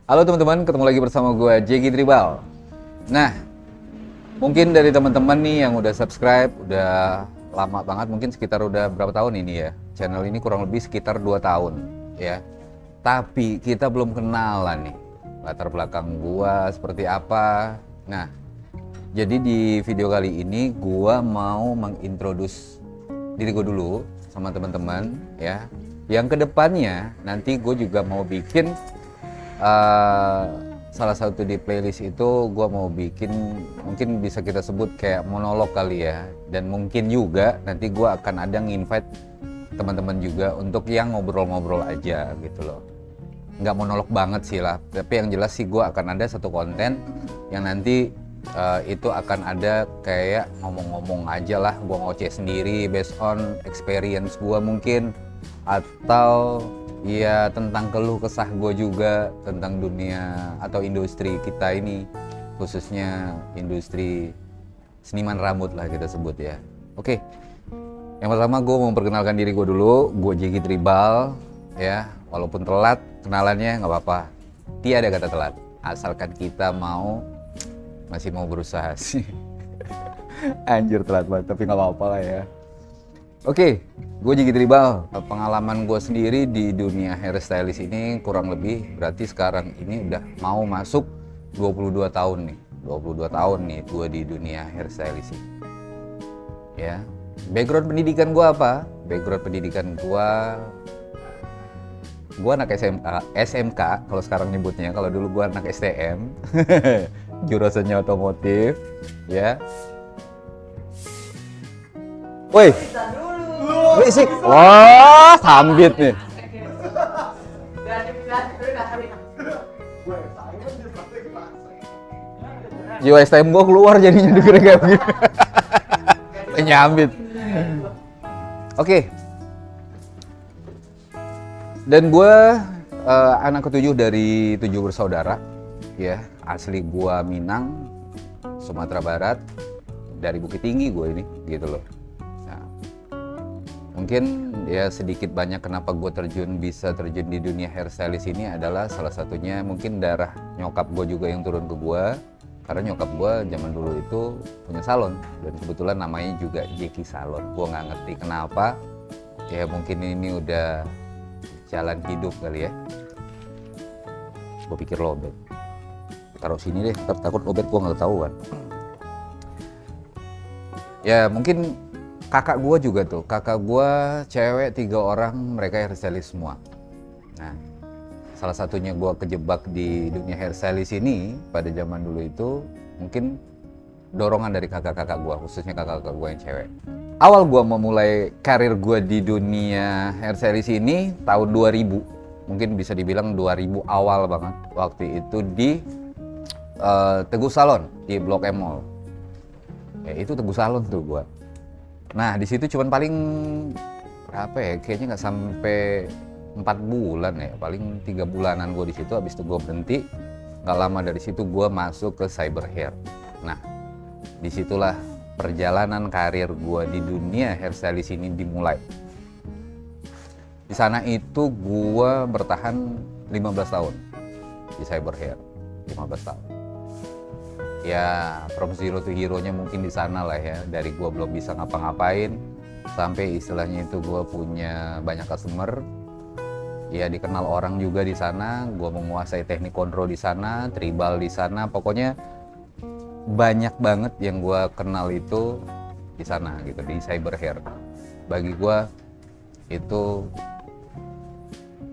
Halo teman-teman, ketemu lagi bersama gue Jegi Tribal. Nah, mungkin dari teman-teman nih yang udah subscribe, udah lama banget, mungkin sekitar udah berapa tahun ini ya. Channel ini kurang lebih sekitar 2 tahun ya. Tapi kita belum kenalan nih. Latar belakang gue seperti apa. Nah, jadi di video kali ini gue mau mengintroduce diri gue dulu sama teman-teman ya. Yang kedepannya nanti gue juga mau bikin salah satu di playlist itu gue mau bikin, mungkin bisa kita sebut kayak monolog kali ya, dan mungkin juga nanti gue akan ada nge-invite teman-teman juga untuk yang ngobrol-ngobrol aja gitu loh. Nggak monolog banget sih lah, tapi yang jelas sih gue akan ada satu konten yang nanti itu akan ada kayak ngomong-ngomong aja lah, gue ngoceh sendiri based on experience gue mungkin, atau ya tentang keluh kesah gue juga tentang dunia atau industri kita ini, khususnya industri seniman rambut lah kita sebut ya. Oke, yang pertama gue mau memperkenalkan diri gue dulu. Gue Jegi Tribal ya, walaupun telat kenalannya nggak apa-apa, tiada kata telat asalkan kita masih mau berusaha sih. Anjir telat banget, tapi nggak apa-apa lah ya. Oke, gue Jegi Tribal. Pengalaman gue sendiri di dunia hairstylist ini kurang lebih, berarti sekarang ini udah mau masuk 22 tahun nih. 22 tahun nih gue di dunia hairstylist ini. Ya, background pendidikan gue apa? Background pendidikan gue anak SMK kalau sekarang nyebutnya. Kalau dulu gue anak STM, jurusannya otomotif, ya. Woi, berisik. Wah, sambit nih. Jiwa STM gue keluar jadinya dengerin kayak begini. Nyambit. Oke. Dan gue anak ketujuh dari 7 bersaudara. Ya, asli gue Minang, Sumatera Barat. Dari Bukit Tinggi gue ini, gitu loh. Mungkin ya sedikit banyak kenapa gue bisa terjun di dunia hairstylist ini adalah salah satunya mungkin darah nyokap gue juga yang turun ke gue, karena nyokap gue zaman dulu itu punya salon dan kebetulan namanya juga Jeki Salon. Gue nggak ngerti kenapa, ya mungkin ini udah jalan hidup kali ya. Gue pikir lobet, taruh sini deh, takut lobet gue nggak ketahuan. Ya mungkin kakak gue juga tuh, kakak gue cewek 3 orang, mereka hairstylist semua. Nah, salah satunya gue kejebak di dunia hairstylist ini pada zaman dulu itu mungkin dorongan dari kakak-kakak gue, khususnya kakak-kakak gue yang cewek. Awal gue memulai karir gue di dunia hairstylist ini tahun 2000, mungkin bisa dibilang 2000 awal banget. Waktu itu di Teguh Salon di Blok M Mall. Ya itu Teguh Salon tuh gue. Nah di situ cuman paling berapa ya, kayaknya nggak sampai 4 bulan ya, paling 3 bulanan gue di situ. Habis itu gue berhenti, nggak lama dari situ gue masuk ke cyber hair. Nah disitulah perjalanan karir gue di dunia hairstylist ini dimulai. Di sana itu gue bertahan 15 tahun di cyber hair, 15 tahun. Ya from zero to hero-nya mungkin di sana lah ya, dari gue belum bisa ngapa-ngapain sampai istilahnya itu gue punya banyak customer, ya dikenal orang juga di sana, gue menguasai teknik kontrol di sana, tribal di sana, pokoknya banyak banget yang gue kenal itu di sana gitu, di cyber hair. Bagi gue itu,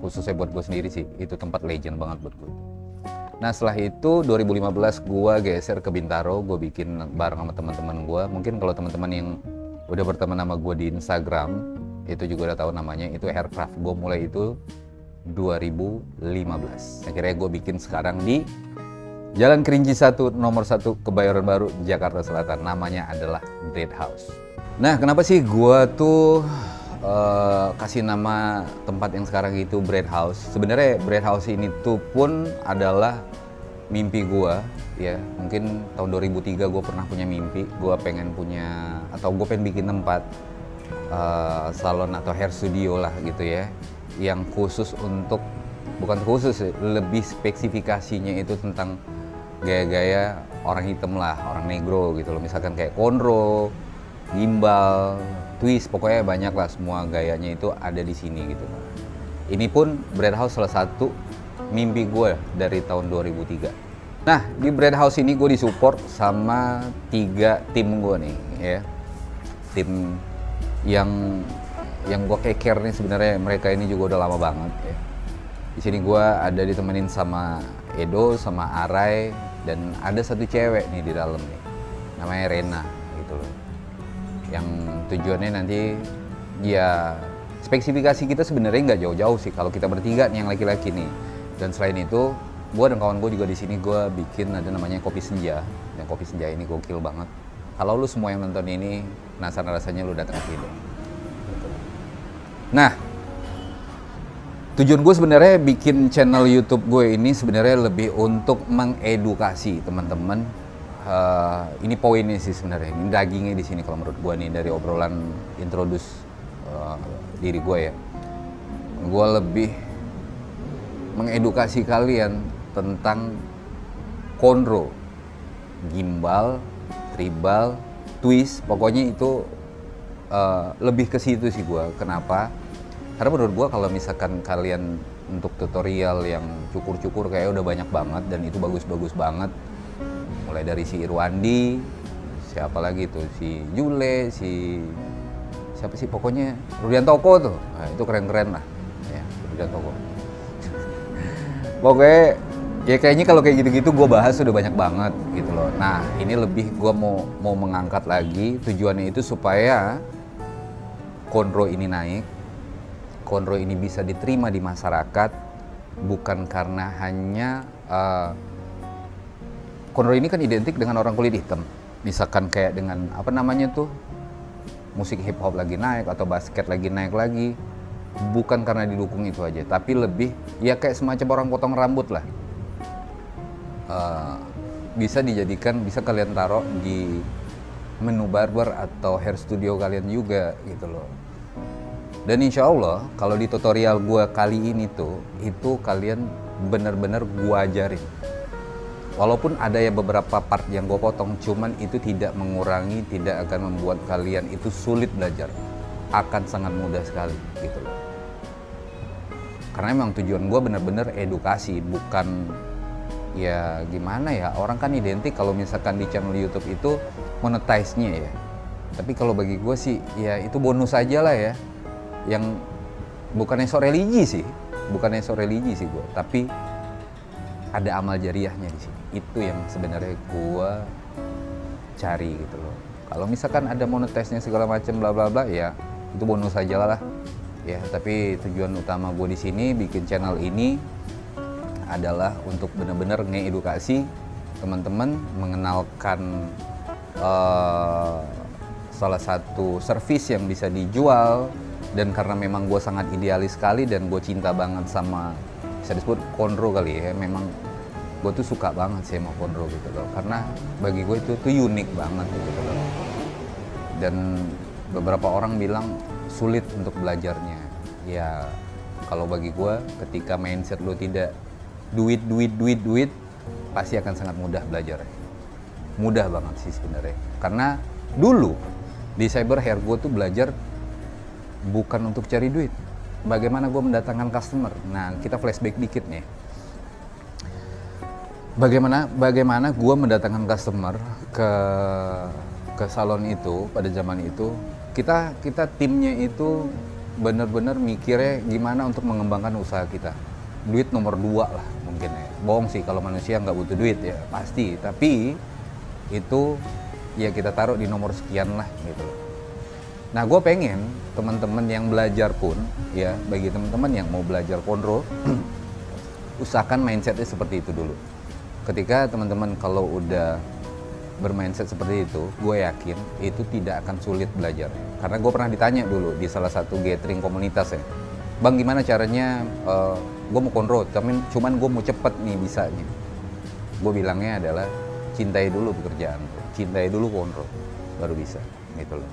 khususnya buat gue sendiri sih, itu tempat legend banget buat gue. Nah setelah itu 2015 gue geser ke Bintaro, gue bikin bareng sama teman-teman gue. Mungkin kalau teman-teman yang udah berteman sama gue di Instagram itu juga udah tahu namanya, itu Haircraft. Gue mulai itu 2015. Akhirnya gue bikin sekarang di Jalan Kerinci 1 nomor 1 Kebayoran Baru, Jakarta Selatan. Namanya adalah Braid House. Nah kenapa sih gue tuh kasih nama tempat yang sekarang itu Braid House? Sebenarnya Braid House ini tuh pun adalah mimpi gue ya. Mungkin tahun 2003 gue pernah punya mimpi, gue pengen punya, atau gue pengen bikin tempat salon atau hair studio lah gitu ya, yang khusus untuk bukan khusus sih, lebih spesifikasinya itu tentang gaya-gaya orang hitam lah, orang negro gitu loh. Misalkan kayak cornrow, gimbal, twist, pokoknya banyak lah, semua gayanya itu ada di sini gitu. Ini pun Bread House salah satu mimpi gue dari tahun 2003. Nah, di Bread House ini gue disupport sama 3 tim gue nih ya. Tim yang gue care nih sebenarnya, mereka ini juga udah lama banget ya. Di sini gue ada ditemenin sama Edo, sama Arai, dan ada satu cewek nih di dalam nih, namanya Rena gitu loh. Yang tujuannya nanti ya spesifikasi kita sebenarnya nggak jauh-jauh sih kalau kita bertiga nih yang laki-laki nih. Dan selain itu, gue dan kawan gue juga di sini gue bikin ada namanya Kopi Senja. Dan Kopi Senja ini gokil banget. Kalau lu semua yang nonton ini penasaran rasanya, lu datang ke sini. Nah, tujuan gue sebenarnya bikin channel YouTube gue ini sebenarnya lebih untuk mengedukasi teman-teman. Ini poinnya sih sebenarnya, ini dagingnya di sini kalau menurut gue nih dari obrolan introduce diri gue ya. Gue lebih mengedukasi kalian tentang cornrow, gimbal, tribal, twist, pokoknya itu lebih ke situ sih gue. Kenapa? Karena menurut gue kalau misalkan kalian untuk tutorial yang cukur-cukur kayak udah banyak banget dan itu bagus-bagus banget. Mulai dari si Irwandi, siapa lagi tuh, si Jule, siapa sih pokoknya Rudiantoko tuh. Nah, itu keren-keren lah ya, Rudiantoko. Pokoknya ya kayaknya kalau kayak gitu-gitu gue bahas udah banyak banget gitu loh. Nah, ini lebih gue mau mengangkat lagi, tujuannya itu supaya cornrow ini naik, cornrow ini bisa diterima di masyarakat, bukan karena hanya cornrow ini kan identik dengan orang kulit hitam. Misalkan kayak dengan apa namanya tuh, musik hip hop lagi naik atau basket lagi naik lagi, bukan karena didukung itu aja, tapi lebih ya kayak semacam orang potong rambut lah. Bisa dijadikan, bisa kalian taruh di menu barber atau hair studio kalian juga gitu loh. Dan insya Allah kalau di tutorial gue kali ini tuh, itu kalian bener-bener gue ajarin. Walaupun ada ya beberapa part yang gue potong, cuman itu tidak mengurangi, tidak akan membuat kalian itu sulit belajar. Akan sangat mudah sekali gitu loh. Karena emang tujuan gue bener-bener edukasi, bukan ya gimana ya, orang kan identik kalau misalkan di channel YouTube itu monetize-nya ya. Tapi kalau bagi gue sih ya itu bonus aja lah ya. Yang bukannya so religi sih gue, tapi ada amal jariahnya di sini. Itu yang sebenarnya gue cari gitu loh. Kalau misalkan ada monetize-nya segala macam bla bla bla ya itu bonus aja lah ya. Tapi tujuan utama gue di sini bikin channel ini adalah untuk benar-benar ngeedukasi teman-teman, mengenalkan salah satu service yang bisa dijual. Dan karena memang gue sangat idealis sekali dan gue cinta banget sama, bisa disebut cornrow kali ya, memang gue tuh suka banget sih sama cornrow gitu loh, karena bagi gue itu tuh unik banget gitu loh. Dan beberapa orang bilang sulit untuk belajarnya ya. Kalau bagi gue, ketika mindset lo tidak duit pasti akan sangat mudah belajar. Mudah banget sih sebenarnya, karena dulu di cyber hair gue tuh belajar bukan untuk cari duit, bagaimana gue mendatangkan customer. Nah, kita flashback dikit nih. Bagaimana gue mendatangkan customer ke salon itu pada zaman itu. Kita timnya itu benar-benar mikirnya gimana untuk mengembangkan usaha kita. Duit nomor 2 lah mungkin ya. Bohong sih kalau manusia nggak butuh duit ya, pasti. Tapi itu ya kita taruh di nomor sekian lah gitu loh. Nah, gue pengen teman-teman yang belajar pun, ya bagi teman-teman yang mau belajar cornrow, usahakan mindsetnya seperti itu dulu. Ketika teman-teman kalau udah bermindset seperti itu, gue yakin itu tidak akan sulit belajar. Karena gue pernah ditanya dulu di salah satu gathering komunitas ya, Bang gimana caranya, gue mau cornrow, cuman gue mau cepet nih bisanya. Gue bilangnya adalah cintai dulu pekerjaan, cintai dulu cornrow, baru bisa gitu loh.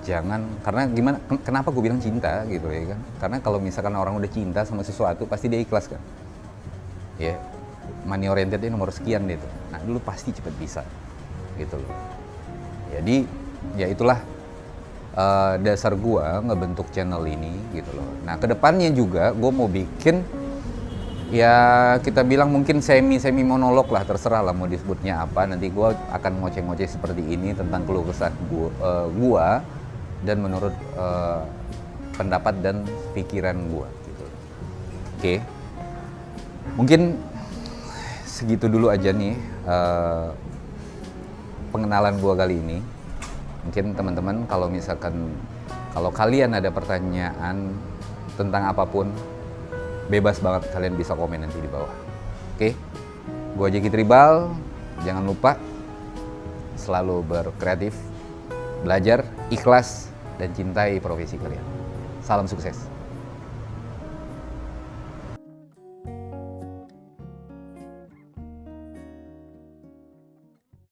jangan, karena gimana, kenapa gue bilang cinta gitu ya kan, karena kalau misalkan orang udah cinta sama sesuatu pasti dia ikhlas kan ya. Money oriented ini nomor sekian gitu, nah dulu pasti cepet bisa gitu loh. Jadi ya itulah dasar gue ngebentuk channel ini gitu loh. Nah kedepannya juga gue mau bikin, ya kita bilang mungkin semi monolog lah, terserah lah mau disebutnya apa. Nanti gue akan ngoceh-ngoceh seperti ini tentang keluh kesah gue dan menurut pendapat dan pikiran gue gitu. Oke. Mungkin segitu dulu aja nih pengenalan gue kali ini. Mungkin teman-teman kalau misalkan kalau kalian ada pertanyaan tentang apapun, bebas banget, kalian bisa komen nanti di bawah. Oke, gue Jeki Tribal. Jangan lupa selalu berkreatif, belajar, ikhlas, dan cintai profesi kalian. Salam sukses.